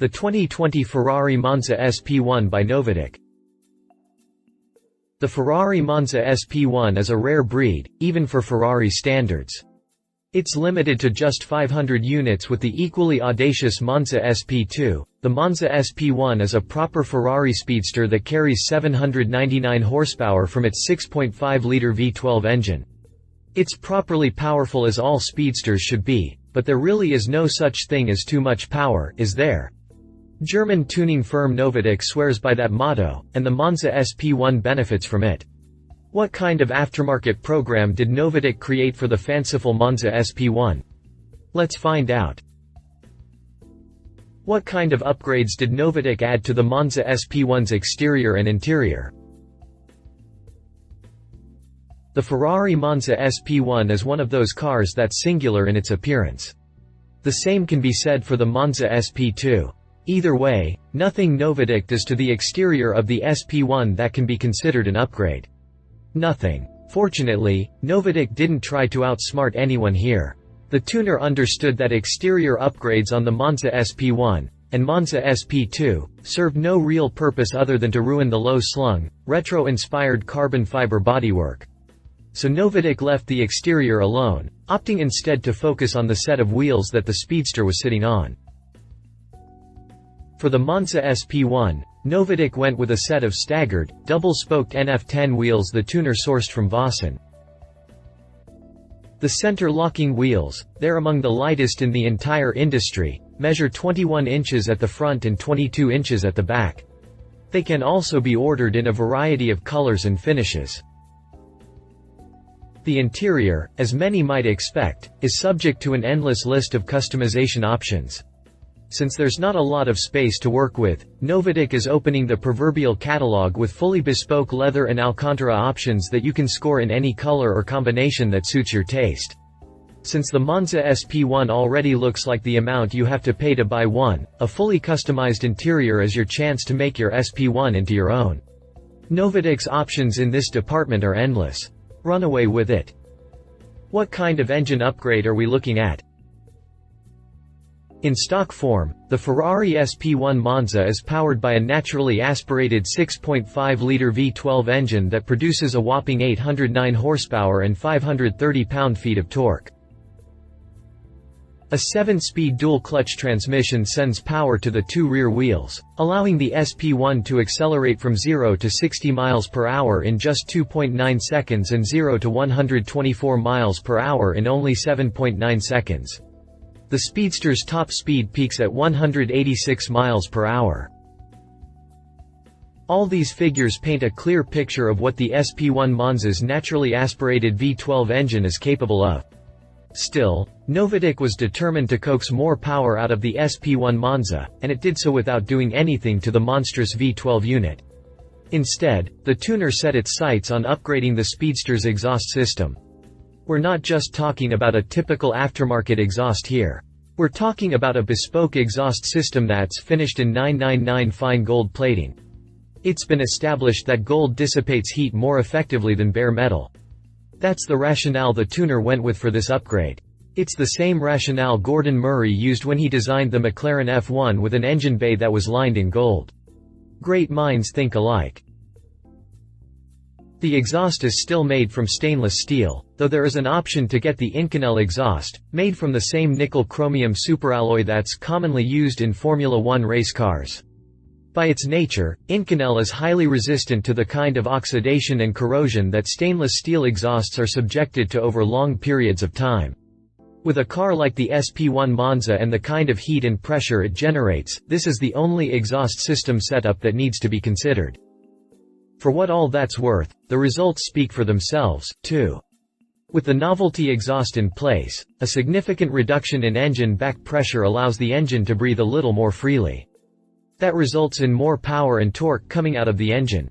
The 2020 Ferrari Monza SP1 by Novitec. The Ferrari Monza SP1 is a rare breed, even for Ferrari standards. It's limited to just 500 units with the equally audacious Monza SP2. The Monza SP1 is a proper Ferrari speedster that carries 799 horsepower from its 6.5-liter V12 engine. It's properly powerful as all speedsters should be, but there really is no such thing as too much power, is there? German tuning firm Novitec swears by that motto, and the Monza SP1 benefits from it. What kind of aftermarket program did Novitec create for the fanciful Monza SP1? Let's find out. What kind of upgrades did Novitec add to the Monza SP1's exterior and interior? The Ferrari Monza SP1 is one of those cars that's singular in its appearance. The same can be said for the Monza SP2. Either way, nothing Novitec does to the exterior of the SP1 that can be considered an upgrade. Nothing. Fortunately, Novitec didn't try to outsmart anyone here. The tuner understood that exterior upgrades on the Monza SP1 and Monza SP2 served no real purpose other than to ruin the low-slung, retro-inspired carbon fiber bodywork. So Novitec left the exterior alone, opting instead to focus on the set of wheels that the speedster was sitting on. For the Monza SP1, Novitec went with a set of staggered, double-spoked NF10 wheels the tuner sourced from Vossen. The center-locking wheels, they're among the lightest in the entire industry, measure 21 inches at the front and 22 inches at the back. They can also be ordered in a variety of colors and finishes. The interior, as many might expect, is subject to an endless list of customization options. Since there's not a lot of space to work with, Novitec is opening the proverbial catalog with fully bespoke leather and Alcantara options that you can score in any color or combination that suits your taste. Since the Monza SP1 already looks like the amount you have to pay to buy one, a fully customized interior is your chance to make your SP1 into your own. Novitec's options in this department are endless. Run away with it. What kind of engine upgrade are we looking at? In stock form, the Ferrari SP1 Monza is powered by a naturally aspirated 6.5-liter V12 engine that produces a whopping 809 horsepower and 530 pound-feet of torque. A 7-speed dual-clutch transmission sends power to the two rear wheels, allowing the SP1 to accelerate from 0 to 60 miles per hour in just 2.9 seconds and 0 to 124 miles per hour in only 7.9 seconds. The Speedster's top speed peaks at 186 miles per hour. All these figures paint a clear picture of what the SP1 Monza's naturally aspirated V12 engine is capable of. Still, Novitec was determined to coax more power out of the SP1 Monza, and it did so without doing anything to the monstrous V12 unit. Instead, the tuner set its sights on upgrading the Speedster's exhaust system. We're not just talking about a typical aftermarket exhaust here. We're talking about a bespoke exhaust system that's finished in 999 fine gold plating. It's been established that gold dissipates heat more effectively than bare metal. That's the rationale the tuner went with for this upgrade. It's the same rationale Gordon Murray used when he designed the McLaren F1 with an engine bay that was lined in gold. Great minds think alike. The exhaust is still made from stainless steel, though there is an option to get the Inconel exhaust, made from the same nickel-chromium superalloy that's commonly used in Formula One race cars. By its nature, Inconel is highly resistant to the kind of oxidation and corrosion that stainless steel exhausts are subjected to over long periods of time. With a car like the SP1 Monza and the kind of heat and pressure it generates, this is the only exhaust system setup that needs to be considered. For what all that's worth, the results speak for themselves, too. With the novelty exhaust in place, a significant reduction in engine back pressure allows the engine to breathe a little more freely. That results in more power and torque coming out of the engine.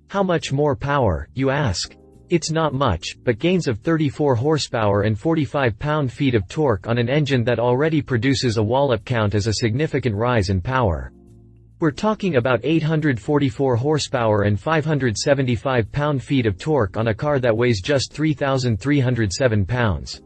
How much more power, you ask? It's not much, but gains of 34 horsepower and 45 pound-feet of torque on an engine that already produces a wallop count as a significant rise in power. We're talking about 844 horsepower and 575 pound-feet of torque on a car that weighs just 3,307 pounds.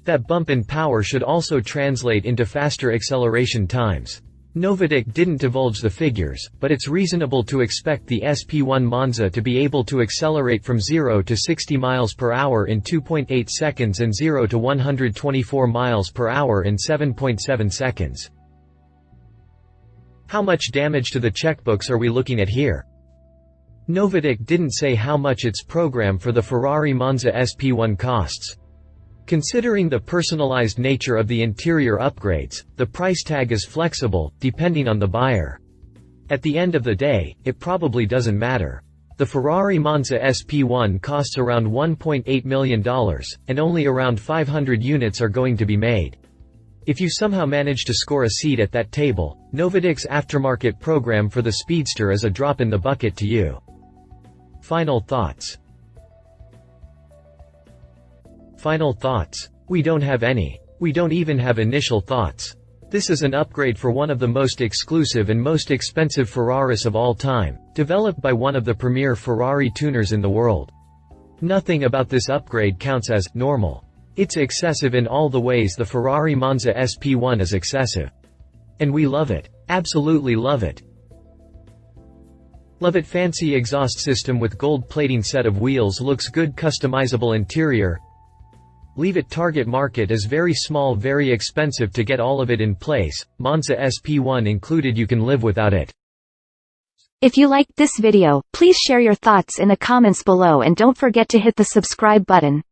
That bump in power should also translate into faster acceleration times. Novitec didn't divulge the figures, but it's reasonable to expect the SP1 Monza to be able to accelerate from 0 to 60 miles per hour in 2.8 seconds and 0 to 124 miles per hour in 7.7 seconds. How much damage to the checkbooks are we looking at here? Novitec didn't say how much its program for the Ferrari Monza SP1 costs. Considering the personalized nature of the interior upgrades, the price tag is flexible, depending on the buyer. At the end of the day, it probably doesn't matter. The Ferrari Monza SP1 costs around $1.8 million, and only around 500 units are going to be made. If you somehow manage to score a seat at that table, Novitec's aftermarket program for the Speedster is a drop in the bucket to you. Final thoughts. Final thoughts. We don't have any. We don't even have initial thoughts. This is an upgrade for one of the most exclusive and most expensive Ferraris of all time, developed by one of the premier Ferrari tuners in the world. Nothing about this upgrade counts as normal. It's excessive in all the ways the Ferrari Monza SP1 is excessive. And we love it. Absolutely love it. Love it. Fancy exhaust system with gold plating, set of wheels, looks good, customizable interior. Leave it. Target market is very small, very expensive to get all of it in place. Monza SP1 included. You can live without it. If you liked this video, please share your thoughts in the comments below and don't forget to hit the subscribe button.